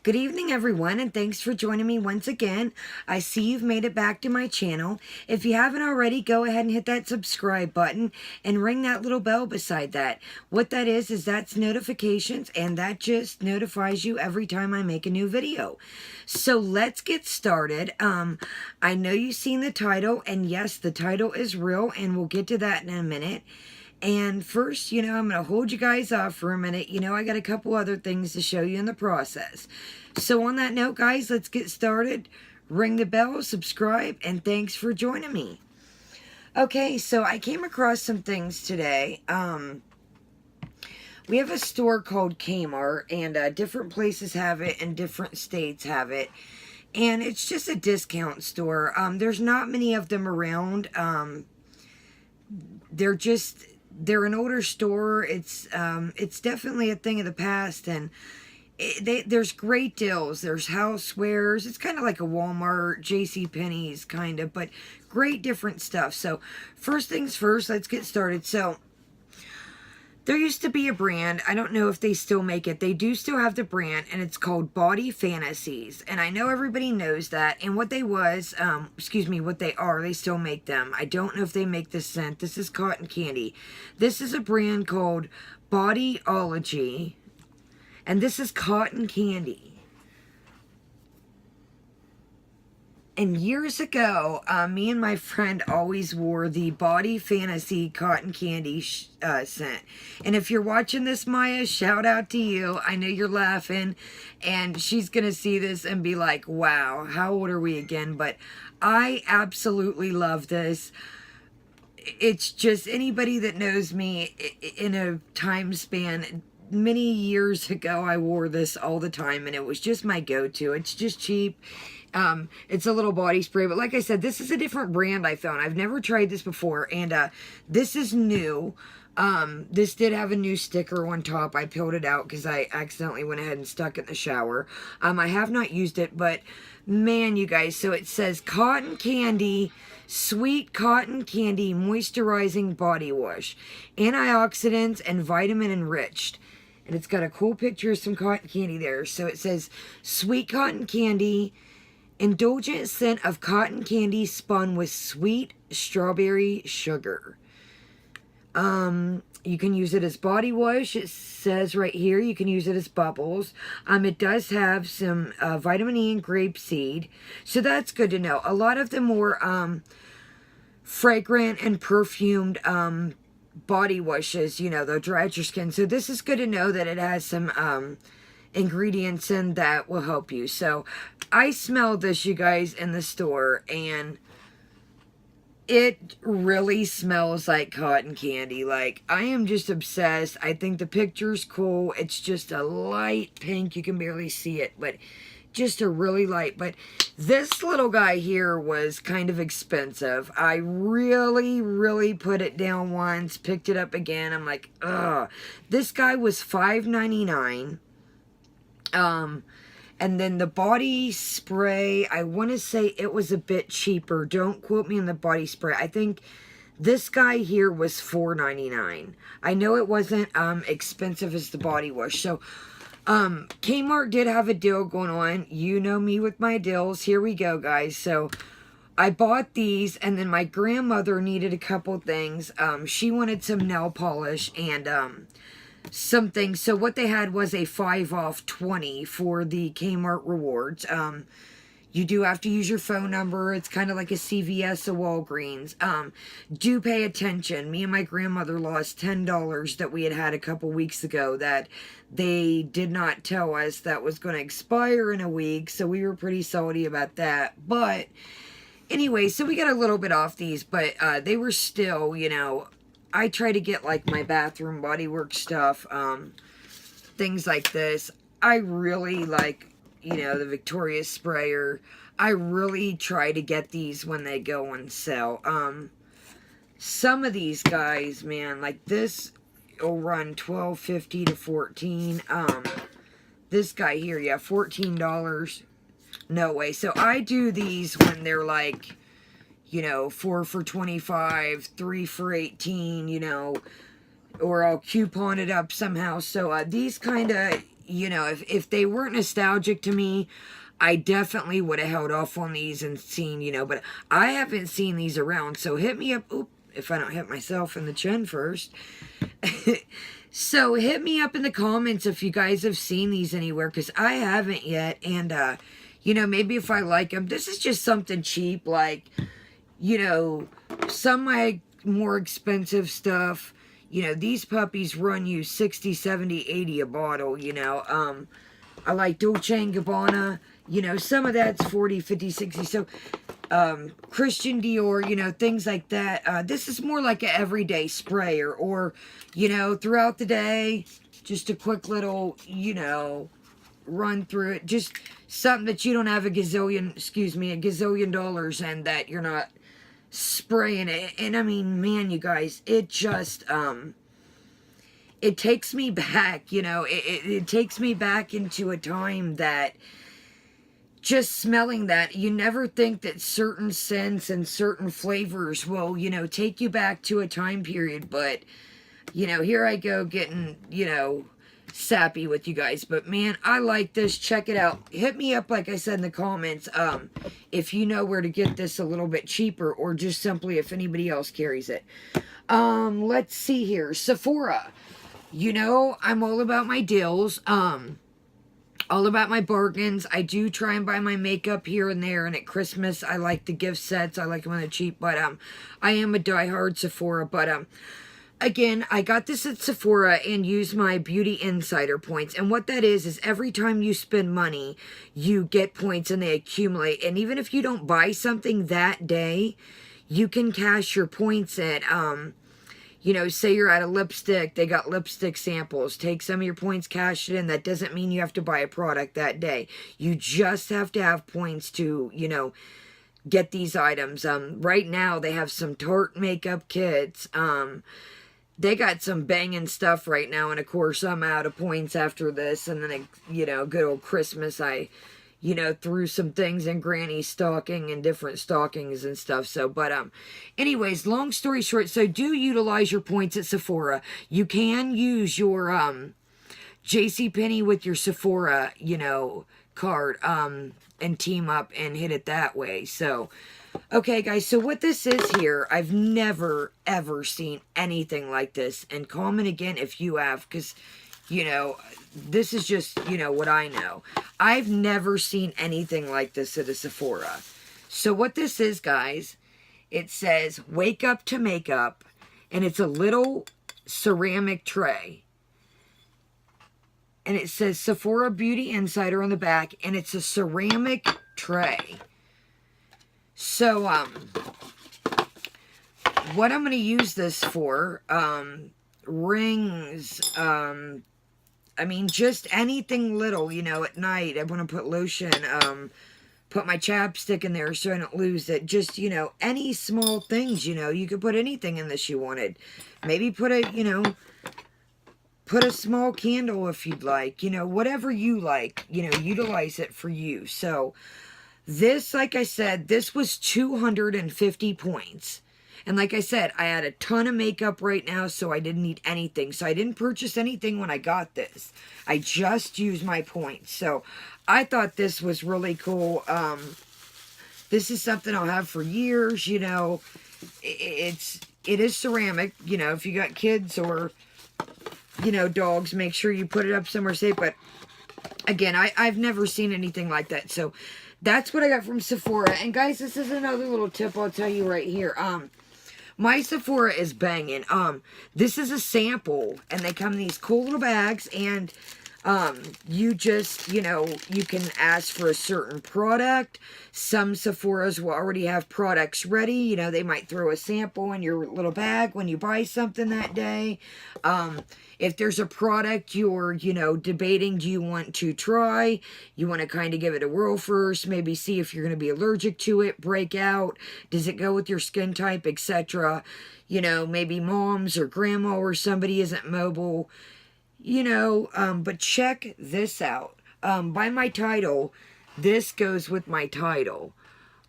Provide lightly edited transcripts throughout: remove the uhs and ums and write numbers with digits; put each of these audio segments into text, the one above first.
Good evening, everyone, and thanks for joining me once again. I see you've made it back to my channel. If you haven't already, go ahead and hit that subscribe button and ring that little bell beside that. What that is that's notifications, and that just notifies you every time I make a new video. So let's get started. I know you've seen the title, and yes, the title is real, and we'll get to that in a minute. And first, I'm going to hold you guys off for a minute. I got a couple other things to show you in the process. So on that note, guys, let's get started. Ring the bell, subscribe, and thanks for joining me. Okay, so I came across some things today. We have a store called Kmart, and different places have it and different states have it. And it's just a discount store. There's not many of them around. They're an older store. It's definitely a thing of the past, and there's great deals. There's housewares. It's kind of like a Walmart, JCPenney's kind of, but great different stuff. So first things first, let's get started. So there used to be a brand. I don't know if they still make it. They do still have the brand, and it's called Body Fantasies. And I know everybody knows that. And what they what they are, they still make them. I don't know if they make this scent. This is cotton candy. This is a brand called Bodyology. And this is cotton candy. And years ago, me and my friend always wore the Body Fantasy cotton candy scent. And if you're watching this, Maya, shout out to you. I know you're laughing, and she's going to see this and be like, wow, how old are we again? But I absolutely love this. It's just anybody that knows me in a time span, many years ago, I wore this all the time, and it was just my go-to. It's just cheap. It's a little body spray, but like I said, this is a different brand I found. I've never tried this before, and this is new. This did have a new sticker on top. I peeled it out because I accidentally went ahead and stuck it in the shower. I have not used it, but man, you guys, so it says cotton candy, sweet cotton candy moisturizing body wash, antioxidants and vitamin enriched. And it's got a cool picture of some cotton candy there. So it says sweet cotton candy, indulgent scent of cotton candy spun with sweet strawberry sugar. You can use it as body wash. It says right here you can use it as bubbles. It does have some vitamin E and grapeseed, so that's good to know. A lot of the more fragrant and perfumed body washes, they'll dry out your skin. So this is good to know that it has some ingredients in that will help you. So I smelled this, you guys, in the store, and it really smells like cotton candy. Like, I am just obsessed. I think the picture's cool. It's just a light pink. You can barely see it, but just a really light. But this little guy here was kind of expensive. I really put it down once, picked it up again. I'm like, ugh. This guy was $5.99. And then the body spray, I want to say it was a bit cheaper. Don't quote me on the body spray. I think this guy here was $4.99. I know it wasn't expensive as the body wash. So Kmart did have a deal going on. You know me with my deals. Here we go, guys. So I bought these, and then my grandmother needed a couple things. She wanted some nail polish and something. So what they had was a 5 off 20 for the Kmart rewards. You do have to use your phone number. It's kind of like a CVS or Walgreens. Do pay attention. Me and my grandmother lost $10 that we had a couple weeks ago that they did not tell us that was going to expire in a week. So we were pretty salty about that. But anyway, so we got a little bit off these, but they were still, I try to get like my bathroom bodywork stuff, things like this. I really like, the Victoria's sprayer. I really try to get these when they go on sale. Some of these guys, man, like this will run $12.50 to $14. This guy here, yeah, $14. No way. So I do these when they're like, 4 for $25, 3 for $18, or I'll coupon it up somehow. So these kind of, you know, if they weren't nostalgic to me, I definitely would have held off on these and seen, you know, but I haven't seen these around, so hit me up. Oop, if I don't hit myself in the chin first. So hit me up in the comments if you guys have seen these anywhere, because I haven't yet. And, you know, maybe if I like them. This is just something cheap, like, you know, some of my more expensive stuff. You know, these puppies run you 60, 70, 80 a bottle, you know. I like Dolce & Gabbana. You know, some of that's 40, 50, 60. So, Christian Dior, you know, things like that. This is more like an everyday sprayer, or, you know, throughout the day, just a quick little, you know, run through it. Just something that you don't have a gazillion dollars and that you're not spraying it. And I mean, man, you guys, it just, it takes me back, you know, it takes me back into a time that, just smelling that, you never think that certain scents and certain flavors will, you know, take you back to a time period. But, you know, here I go getting, you know, sappy with you guys. But, man, I like this. Check it out. Hit me up, like I said in the comments, if you know where to get this a little bit cheaper, or just simply if anybody else carries it. Let's see here. Sephora. You know, I'm all about my deals. All about my bargains. I do try and buy my makeup here and there, and at Christmas I like the gift sets. I like them when they're cheap, but I am a diehard Sephora. But again, I got this at Sephora and use my Beauty Insider points. And what that is every time you spend money, you get points and they accumulate. And even if you don't buy something that day, you can cash your points at you know, say you're at a lipstick, they got lipstick samples. Take some of your points, cash it in. That doesn't mean you have to buy a product that day. You just have to have points to, you know, get these items. Right now, they have some Tarte makeup kits. They got some banging stuff right now. And, of course, I'm out of points after this. And then, you know, good old Christmas, I, you know, threw some things in Granny's stocking and different stockings and stuff. So, but, anyways, long story short, so do utilize your points at Sephora. You can use your, JCPenney with your Sephora, you know, card, and team up and hit it that way. So, okay, guys, so what this is here, I've never, ever seen anything like this. And comment again if you have, because, you know, this is just, you know, what I know. I've never seen anything like this at a Sephora. So what this is, guys, it says, wake up to makeup, and it's a little ceramic tray. And it says Sephora Beauty Insider on the back, and it's a ceramic tray. So, what I'm going to use this for, rings, I mean, just anything little, you know, at night. I want to put lotion, put my chapstick in there so I don't lose it. Just, you know, any small things, you know. You could put anything in this you wanted. Maybe put a, you know, put a small candle if you'd like. You know, whatever you like, you know, utilize it for you. So, this, like I said, this was 250 points. And like I said, I had a ton of makeup right now, so I didn't need anything. So I didn't purchase anything when I got this. I just used my points. So I thought this was really cool. This is something I'll have for years, you know. It is ceramic, you know. If you got kids or, you know, dogs, make sure you put it up somewhere safe. But again, I've never seen anything like that. So that's what I got from Sephora. And guys, this is another little tip I'll tell you right here. My Sephora is banging. This is a sample, and they come in these cool little bags, and you just, you know, you can ask for a certain product. Some Sephoras will already have products ready. You know, they might throw a sample in your little bag when you buy something that day. If there's a product you're, you know, debating, do you want to try? You want to kind of give it a whirl first, maybe see if you're going to be allergic to it, break out, does it go with your skin type, etc. You know, maybe mom's or grandma or somebody isn't mobile, you know, but check this out. By my title, this goes with my title.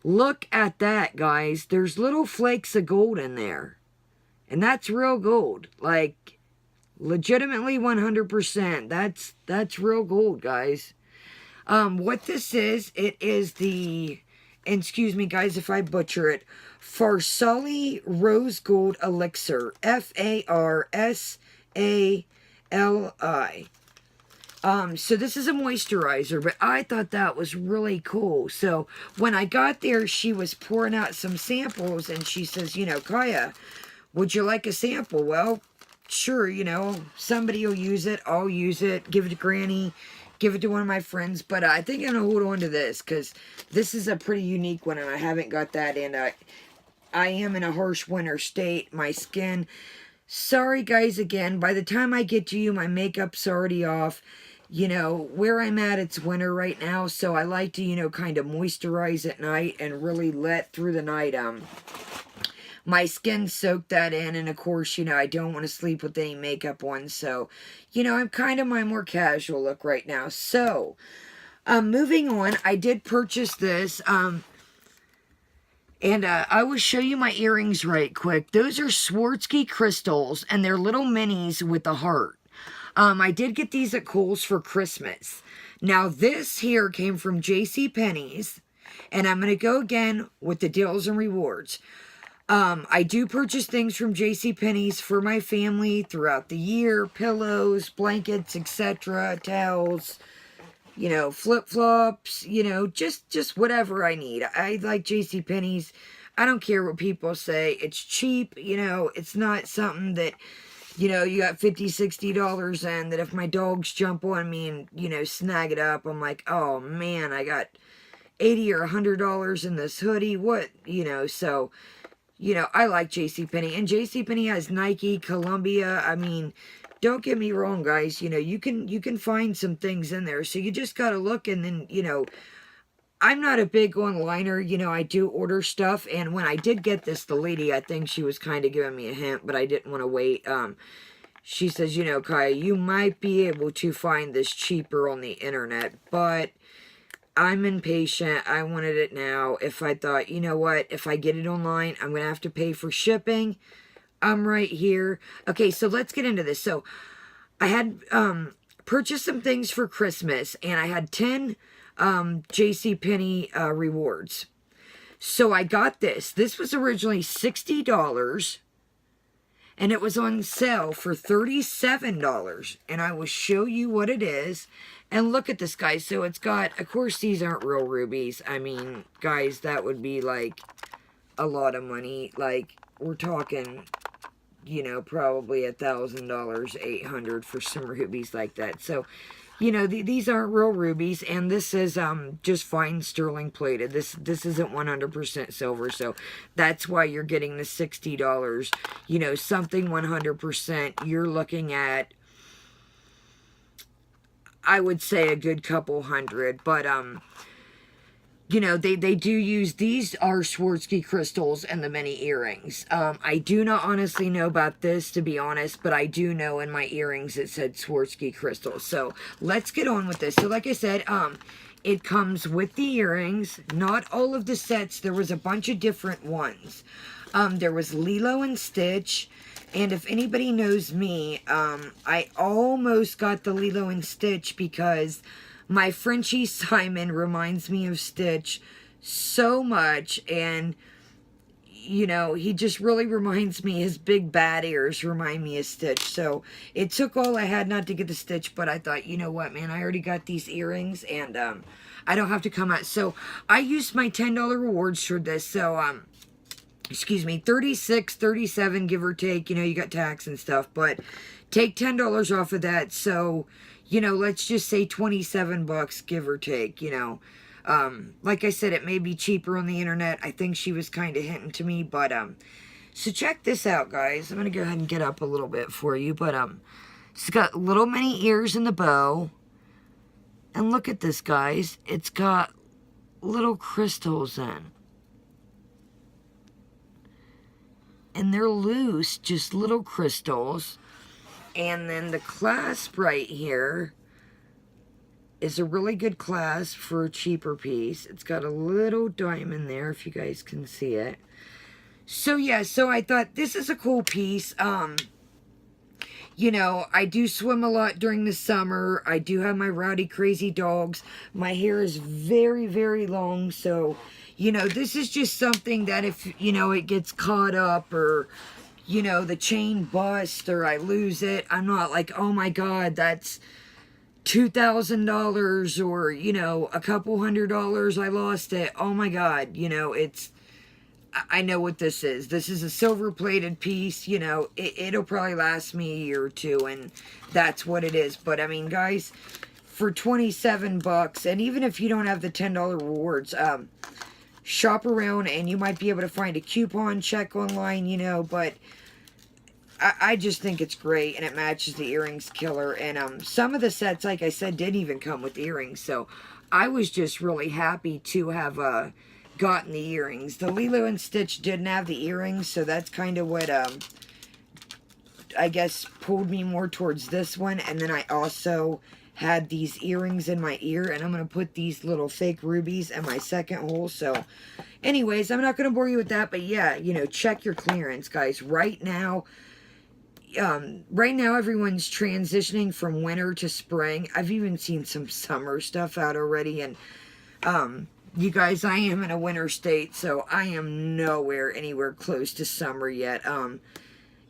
Look at that, guys. There's little flakes of gold in there. And that's real gold. Like, Legitimately 100%. That's real gold, guys. What this is, it is the, and excuse me guys if I butcher it, Farsali Rose Gold Elixir. Farsali. So this is a moisturizer, but I thought that was really cool. So when I got there, she was pouring out some samples, and she says, you know, Kaya, would you like a sample? Well, sure, you know, somebody will use it. I'll use it. Give it to Granny. Give it to one of my friends. But I think I'm going to hold on to this because this is a pretty unique one, and I haven't got that in. I am in a harsh winter state. My skin, sorry guys again, by the time I get to you, my makeup's already off. You know, where I'm at, it's winter right now, so I like to, you know, kind of moisturize at night and really let through the night, my skin soak that in, and of course, you know, I don't want to sleep with any makeup on, so, you know, I'm kind of my more casual look right now. So, moving on, I did purchase this, and I will show you my earrings right quick. Those are Swarovski crystals, and they're little minis with a heart. I did get these at Kohl's for Christmas. Now, this here came from JCPenney's, and I'm going to go again with the deals and rewards. I do purchase things from JCPenney's for my family throughout the year. Pillows, blankets, etc., towels, you know, flip-flops, you know, just whatever I need. I like JCPenney's. I don't care what people say. It's cheap, you know, it's not something that, you know, you got $50, $60 in, that if my dogs jump on me and, you know, snag it up, I'm like, oh man, I got $80 or $100 in this hoodie. What, you know, so, you know, I like JCPenney. And JCPenney has Nike, Columbia. I mean, don't get me wrong, guys. You know, you can find some things in there. So you just got to look, and then, you know, I'm not a big onliner, you know, I do order stuff, and when I did get this, the lady, I think she was kind of giving me a hint, but I didn't want to wait. She says, you know, Kaya, you might be able to find this cheaper on the internet, but I'm impatient. I wanted it now. If I thought, you know what, if I get it online, I'm going to have to pay for shipping. I'm right here. Okay, so let's get into this. So I had purchased some things for Christmas, and I had 10 JCPenney rewards. So I got this. This was originally $60, and it was on sale for $37. And I will show you what it is. And look at this, guys. So it's got, of course, these aren't real rubies. I mean, guys, that would be like a lot of money. Like, we're talking, you know, probably $1,000, $800 for some rubies like that. So, you know, these aren't real rubies, and this is just fine sterling plated. This isn't 100% silver, so that's why you're getting the $60. You know, something 100%, you're looking at, I would say, a good couple hundred, but you know, they do use, these are Swarovski crystals and the mini earrings. I do not honestly know about this, to be honest, but I do know in my earrings it said Swarovski crystals. So let's get on with this. So like I said, it comes with the earrings, not all of the sets. There was a bunch of different ones. There was Lilo and Stitch. And if anybody knows me, I almost got the Lilo and Stitch because my Frenchie Simon reminds me of Stitch so much, and, you know, he just really reminds me, his big bad ears remind me of Stitch, so it took all I had not to get the Stitch, but I thought, you know what, man, I already got these earrings, and, I don't have to come out, so I used my $10 rewards for this, so, excuse me, 36, 37, give or take, you know, you got tax and stuff, but take $10 off of that, so, you know, let's just say 27 bucks, give or take, you know. Like I said, it may be cheaper on the internet. I think she was kind of hinting to me, but, so check this out, guys. I'm going to go ahead and get up a little bit for you, but, it's got little mini ears in the bow. And look at this, guys. It's got little crystals in. And they're loose, just little crystals. And then the clasp right here is a really good clasp for a cheaper piece. It's got a little diamond there, if you guys can see it. So yeah, so I thought this is a cool piece. you know, I do swim a lot during the summer. I do have my rowdy crazy dogs. My hair is very, very long. So, you know, this is just something that if, you know, it gets caught up or, you know, the chain busts or I lose it, I'm not like, oh my God, that's $2,000 or, you know, a couple $100, I lost it. Oh my God, you know, I know what this is. This is a silver plated piece, you know, it'll probably last me a year or two, and that's what it is. But I mean, guys, for 27 bucks, and even if you don't have the $10 rewards, shop around and you might be able to find a coupon, check online, you know, but I just think it's great, and it matches the earrings killer. And some of the sets, like I said, didn't even come with earrings, so I was just really happy to have gotten the earrings. The Lilo and Stitch didn't have the earrings, so that's kind of what I guess pulled me more towards this one. And then I also had these earrings in my ear, and I'm going to put these little fake rubies in my second hole. So anyways, I'm not going to bore you with that, but yeah, you know, check your clearance, guys. Right now everyone's transitioning from winter to spring. I've even seen some summer stuff out already, and you guys, I am in a winter state, so I am anywhere close to summer yet.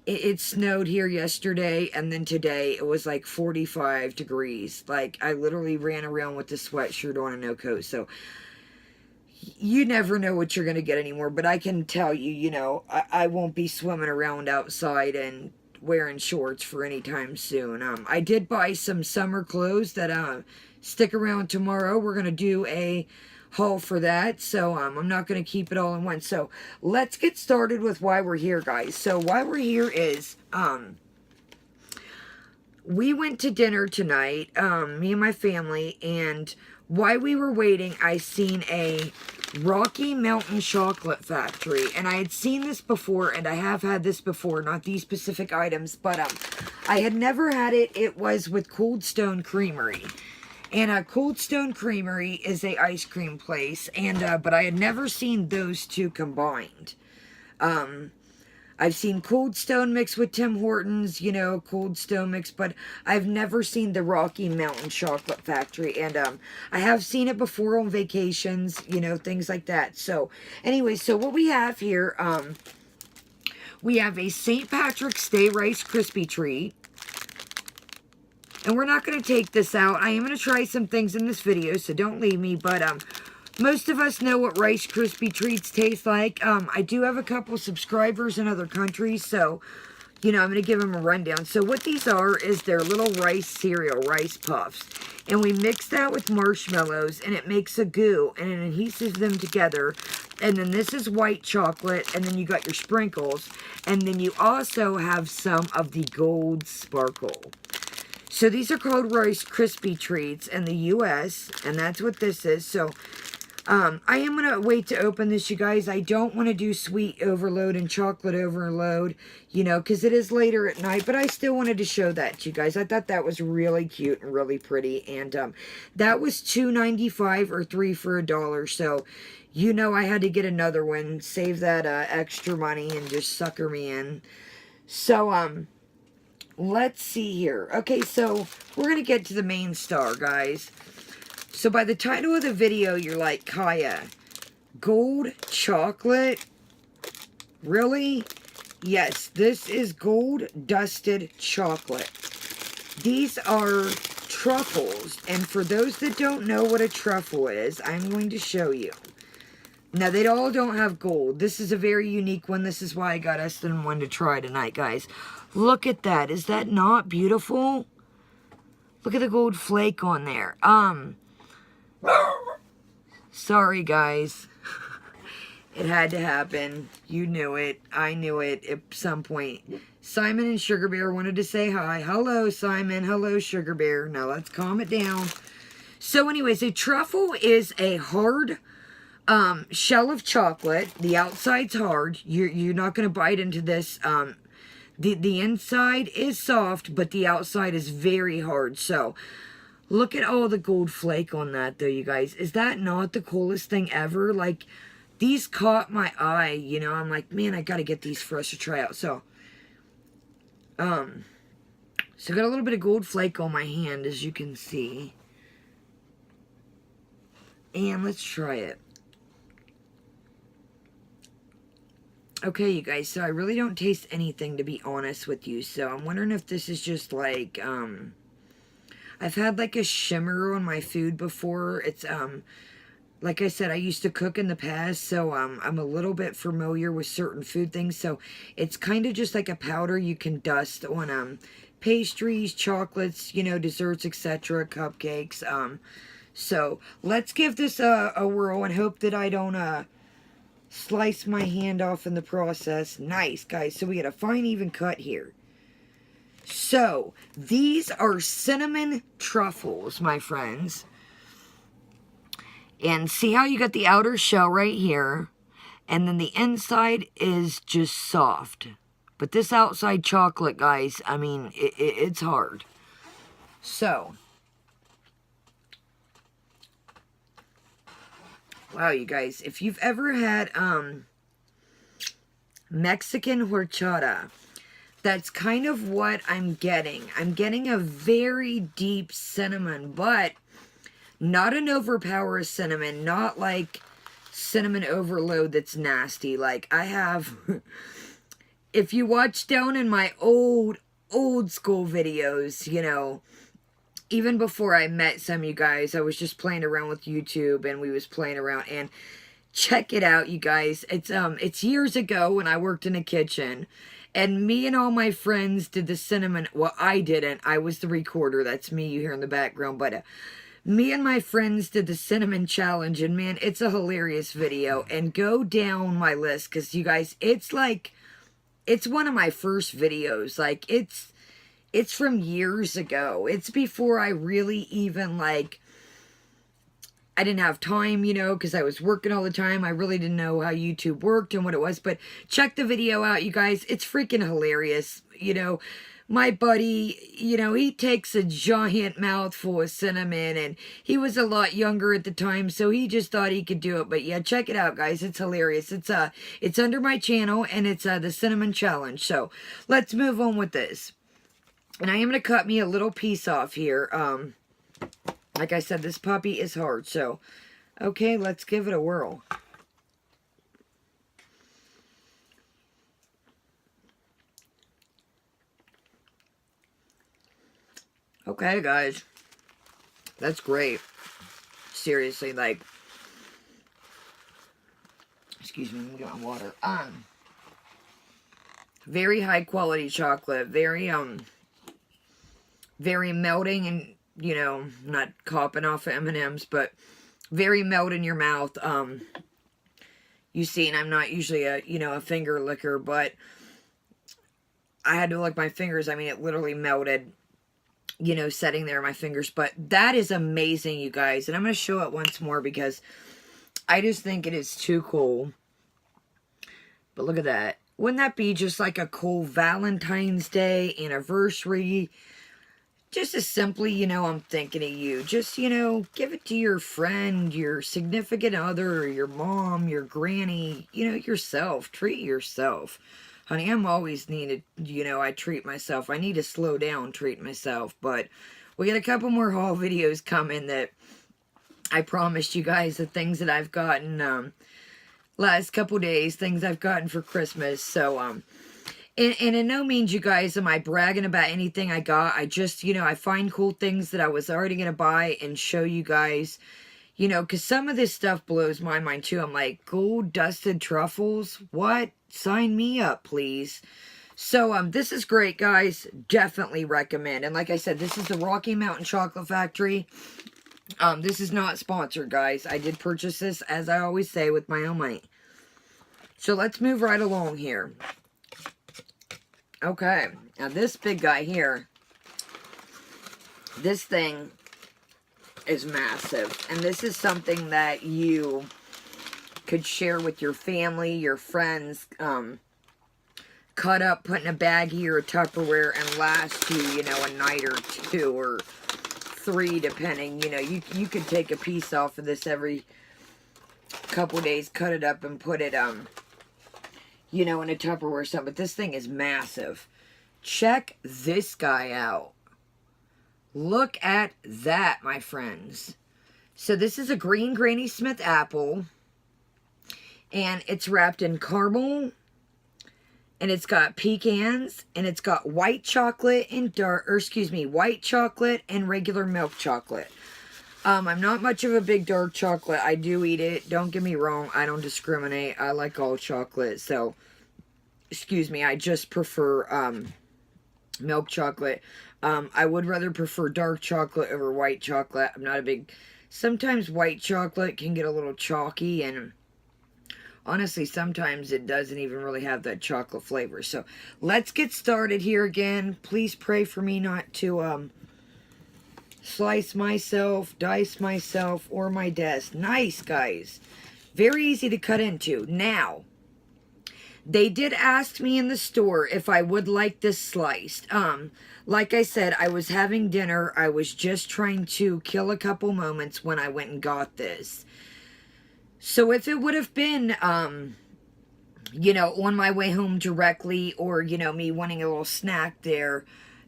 It snowed here yesterday, and then today it was like 45 degrees. Like, I literally ran around with a sweatshirt on and no coat, so you never know what you're going to get anymore. But I can tell you, you know, I won't be swimming around outside and wearing shorts for any time soon. I did buy some summer clothes that stick around tomorrow. We're going to do a haul for that, so I'm not going to keep it all in one. So let's get started with why we're here, guys. So why we're here is we went to dinner tonight, me and my family, and while we were waiting, I seen a Rocky Mountain Chocolate Factory, and I had seen this before, and I have had this before, not these specific items, but I had never had it. It was with Cold Stone Creamery. And Cold Stone Creamery is a ice cream place, and but I had never seen those two combined. I've seen Cold Stone mixed with Tim Hortons, you know, Cold Stone mixed, but I've never seen the Rocky Mountain Chocolate Factory. And I have seen it before on vacations, you know, things like that. So anyway, so what we have here, we have a St. Patrick's Day Rice Krispie Treat. And we're not going to take this out. I am going to try some things in this video, so don't leave me. But most of us know what Rice Krispie Treats taste like. I do have a couple subscribers in other countries, so, you know, I'm going to give them a rundown. So what these are is their little rice cereal, Rice Puffs. And we mix that with marshmallows, and it makes a goo, and it adheses them together. And then this is white chocolate, and then you got your sprinkles. And then you also have some of the gold sparkle. So these are called Rice Krispie Treats in the U.S., and that's what this is. So I am going to wait to open this, you guys. I don't want to do sweet overload and chocolate overload, you know, because it is later at night. But I still wanted to show that to you guys. I thought that was really cute and really pretty. And that was $2.95 or 3 for $1. So, you know, I had to get another one, save that extra money and just sucker me in. So, let's see here. Okay, so we're going to get to the main star, guys. So by the title of the video, you're like, Kaya, gold chocolate? Really? Yes, this is gold dusted chocolate. These are truffles. And for those that don't know what a truffle is, I'm going to show you. Now, they all don't have gold. This is a very unique one. This is why I got us one to try tonight, guys. Look at that. Is that not beautiful? Look at the gold flake on there. Sorry, guys. It had to happen. You knew it. I knew it at some point. Simon and Sugar Bear wanted to say hi. Hello, Simon. Hello, Sugar Bear. Now, let's calm it down. So, anyways, a truffle is a hard shell of chocolate. The outside's hard. You're not going to bite into this. The inside is soft, but the outside is very hard. So, look at all the gold flake on that, though, you guys. Is that not the coolest thing ever? Like, these caught my eye, you know. I'm like, man, I got to get these for us to try out. So, So I got a little bit of gold flake on my hand, as you can see. And let's try it. Okay, you guys, so I really don't taste anything, to be honest with you. So I'm wondering if this is just like, I've had like a shimmer on my food before. It's, like I said, I used to cook in the past, so I'm a little bit familiar with certain food things. So it's kind of just like a powder you can dust on pastries, chocolates, you know, desserts, etc., cupcakes. So let's give this a whirl and hope that I don't slice my hand off in the process. Nice, guys. So we get a fine, even cut here. So these are cinnamon truffles, my friends. And see how you got the outer shell right here, and then the inside is just soft. But this outside chocolate, guys, I mean, it's hard. So, wow, you guys, if you've ever had Mexican horchata, that's kind of what I'm getting. I'm getting a very deep cinnamon, but not an overpower cinnamon, not like cinnamon overload that's nasty. Like I have, if you watch down in my old school videos, you know, even before I met some of you guys, I was just playing around with YouTube and we was playing around, and check it out, you guys. It's years ago when I worked in a kitchen, and me and all my friends did the cinnamon. Well, I didn't. I was the recorder. That's me you hear in the background, but me and my friends did the cinnamon challenge, and man, it's a hilarious video. And go down my list, because you guys, it's like, it's one of my first videos. Like, it's from years ago. It's before I really even, like, I didn't have time, you know, because I was working all the time. I really didn't know how YouTube worked and what it was. But check the video out, you guys. It's freaking hilarious, you know. My buddy, you know, he takes a giant mouthful of cinnamon, and he was a lot younger at the time, so he just thought he could do it. But yeah, check it out, guys. It's hilarious. It's under my channel, and it's the Cinnamon Challenge. So let's move on with this. And I am going to cut me a little piece off here. Like I said, this puppy is hard, so okay, let's give it a whirl. Okay, guys. That's great. Seriously, like, excuse me, let me get my water. Very high quality chocolate. Very, very melting, and, you know, not copping off of M&M's, but very melt in your mouth. You see, and I'm not usually a, you know, a finger licker, but I had to lick my fingers. I mean, it literally melted, you know, setting there in my fingers. But that is amazing, you guys. And I'm going to show it once more because I just think it is too cool. But look at that. Wouldn't that be just like a cool Valentine's Day anniversary? Just as simply, you know, I'm thinking of you. Just, you know, give it to your friend, your significant other, your mom, your granny, you know, yourself. Treat yourself. Honey, I'm always needed, you know, I treat myself. I need to slow down, treat myself. But we got a couple more haul videos coming that I promised you guys, the things that I've gotten last couple days, things I've gotten for Christmas. So, and in no means, you guys, am I bragging about anything I got. I just, you know, I find cool things that I was already going to buy and show you guys. You know, because some of this stuff blows my mind, too. I'm like, gold dusted truffles? What? Sign me up, please. So, this is great, guys. Definitely recommend. And like I said, this is the Rocky Mountain Chocolate Factory. This is not sponsored, guys. I did purchase this, as I always say, with my own money. So, let's move right along here. Okay. Now, this big guy here, this thing is massive, and this is something that you could share with your family, your friends, cut up, put in a baggie or a Tupperware, and last you, you know, a night or two or three, depending. You know, you could take a piece off of this every couple days, cut it up, and put it, you know, in a Tupperware or something. But this thing is massive. Check this guy out. Look at that, my friends. So this is a green Granny Smith apple. And it's wrapped in caramel. And it's got pecans. And it's got white chocolate and white chocolate and regular milk chocolate. I'm not much of a big dark chocolate. I do eat it. Don't get me wrong. I don't discriminate. I like all chocolate. So, I just prefer milk chocolate. I would rather prefer dark chocolate over white chocolate. I'm not a big... Sometimes white chocolate can get a little chalky, and honestly, sometimes it doesn't even really have that chocolate flavor. So, let's get started here again. Please pray for me not to slice myself, dice myself, or my desk. Nice, guys. Very easy to cut into. Now, they did ask me in the store if I would like this sliced. Like I said, I was having dinner. I was just trying to kill a couple moments when I went and got this. So if it would have been, you know, on my way home directly, or, you know, me wanting a little snack there,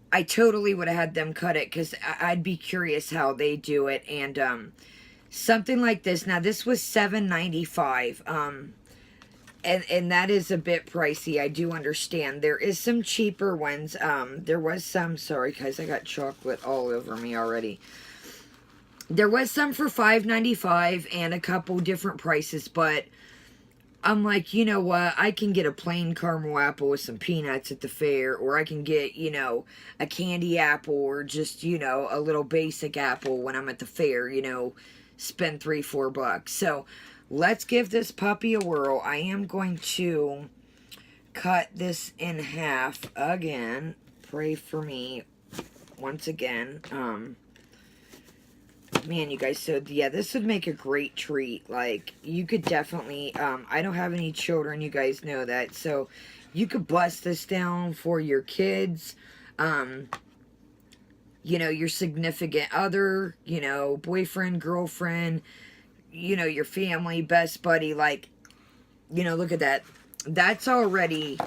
I totally would have had them cut it, because I'd be curious how they do it. And something like this. Now, this was $7.95. And that is a bit pricey. I do understand. There is some cheaper ones. There was some. Sorry, guys. I got chocolate all over me already. There was some for $5.95 and a couple different prices. But I'm like, you know what, I can get a plain caramel apple with some peanuts at the fair, or I can get, you know, a candy apple, or just, you know, a little basic apple when I'm at the fair, you know, spend $3-4. So, let's give this puppy a whirl. I am going to cut this in half again. Pray for me once again. Man, you guys, so yeah, this would make a great treat. Like, you could definitely, I don't have any children, you guys know that, so you could bust this down for your kids, you know, your significant other, you know, boyfriend, girlfriend, you know, your family, best buddy. Like, you know, look at that. That's already,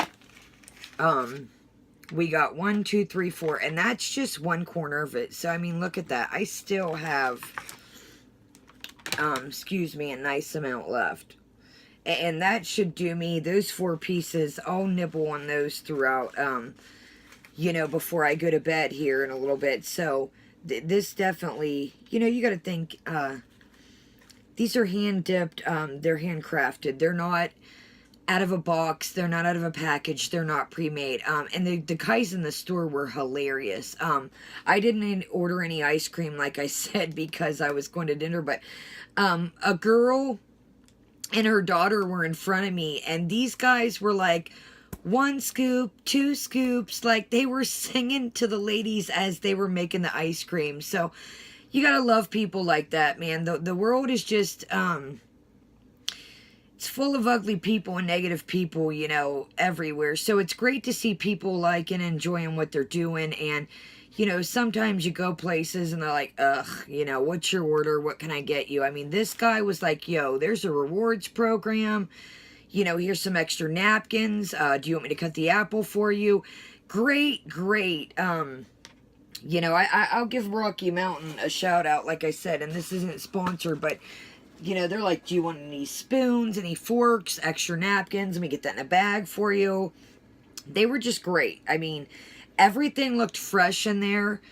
we got 1, 2, 3, 4, and that's just one corner of it. So, I mean, look at that. I still have, a nice amount left. And that should do me, those 4 pieces, I'll nibble on those throughout, you know, before I go to bed here in a little bit. So, this definitely, you know, you got to think, these are hand-dipped, they're handcrafted. They're not out of a box, they're not out of a package, they're not pre-made. And the guys in the store were hilarious. I didn't order any ice cream, like I said, because I was going to dinner, but a girl and her daughter were in front of me, and these guys were like, 1 scoop, 2 scoops, like they were singing to the ladies as they were making the ice cream. So you gotta love people like that, man. The world is just, it's full of ugly people and negative people, you know, everywhere. So it's great to see people liking and enjoying what they're doing. And, you know, sometimes you go places and they're like, ugh, you know, what's your order? What can I get you? I mean, this guy was like, yo, there's a rewards program. You know, here's some extra napkins. Do you want me to cut the apple for you? Great, great. You know, I'll give Rocky Mountain a shout out, like I said, and this isn't sponsored, but you know, they're like, do you want any spoons, any forks, extra napkins? Let me get that in a bag for you. They were just great. I mean, everything looked fresh in there.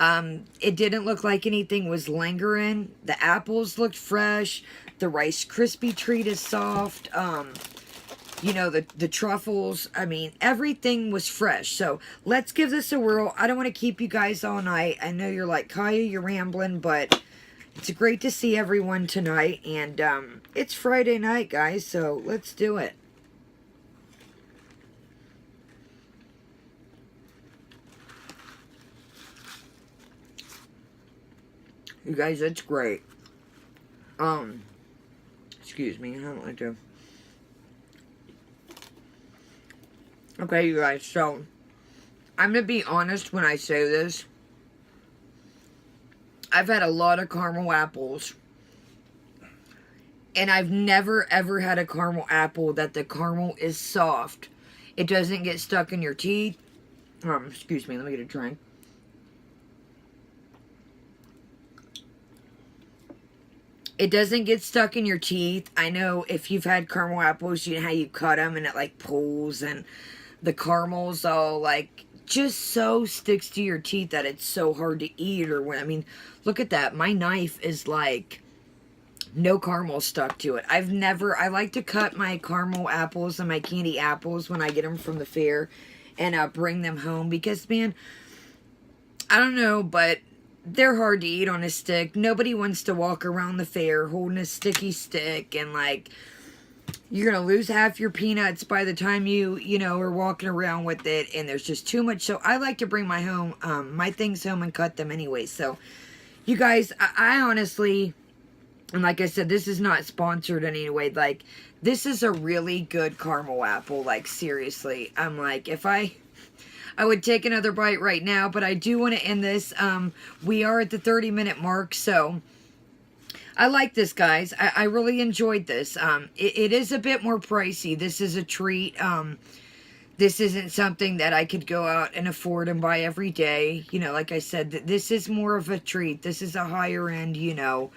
It didn't look like anything was lingering. The apples looked fresh. The Rice Krispie treat is soft. You know, the truffles. I mean, everything was fresh. So, let's give this a whirl. I don't want to keep you guys all night. I know you're like, Kaya, you're rambling, but it's great to see everyone tonight, and it's Friday night, guys, so let's do it. You guys, it's great. Excuse me, I don't like to. Okay, you guys, so I'm gonna be honest when I say this. I've had a lot of caramel apples, and I've never ever had a caramel apple that the caramel is soft. It doesn't get stuck in your teeth. Excuse me, let me get a drink. It doesn't get stuck in your teeth. I know if you've had caramel apples, you know how you cut them and it like pulls, and the caramels all like just so sticks to your teeth that it's so hard to eat. Or when, I mean, look at that. My knife is like no caramel stuck to it. I like to cut my caramel apples and my candy apples when I get them from the fair and bring them home because, man, I don't know, but they're hard to eat on a stick. Nobody wants to walk around the fair holding a sticky stick and like you're going to lose half your peanuts by the time you know, are walking around with it, and there's just too much. So I like to bring my things home and cut them anyway. So you guys, I honestly, and like I said, this is not sponsored in any way. Like, this is a really good caramel apple. Like, seriously. I'm like, if I would take another bite right now, but I do want to end this. We are at the 30-minute mark, so I like this, guys. I really enjoyed this. It is a bit more pricey. This is a treat. This isn't something that I could go out and afford and buy every day. You know, like I said, this is more of a treat. This is a higher end, you know,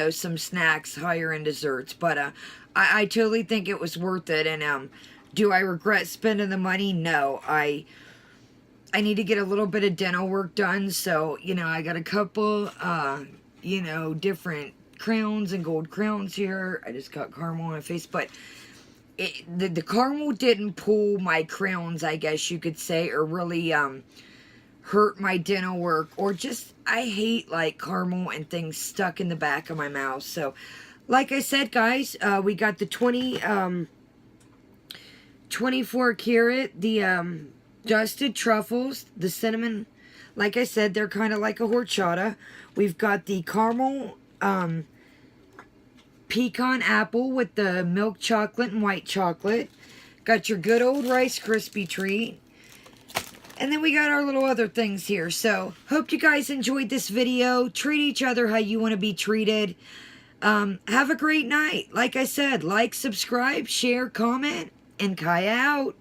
some snacks, higher end desserts. But I totally think it was worth it. And do I regret spending the money? No. I need to get a little bit of dental work done, so, you know, I got a couple, you know, different crowns and gold crowns here. I just got caramel on my face, but the caramel didn't pull my crowns, I guess you could say, or really hurt my dental work, or just, I hate, like, caramel and things stuck in the back of my mouth. So, like I said, guys, we got the 24 karat, the dusted truffles, the cinnamon. Like I said, they're kind of like a horchata. We've got the caramel pecan apple with the milk chocolate and white chocolate. Got your good old Rice Krispie treat. And then we got our little other things here. So, hope you guys enjoyed this video. Treat each other how you want to be treated. Have a great night. Like I said, like, subscribe, share, comment, and Kaya out.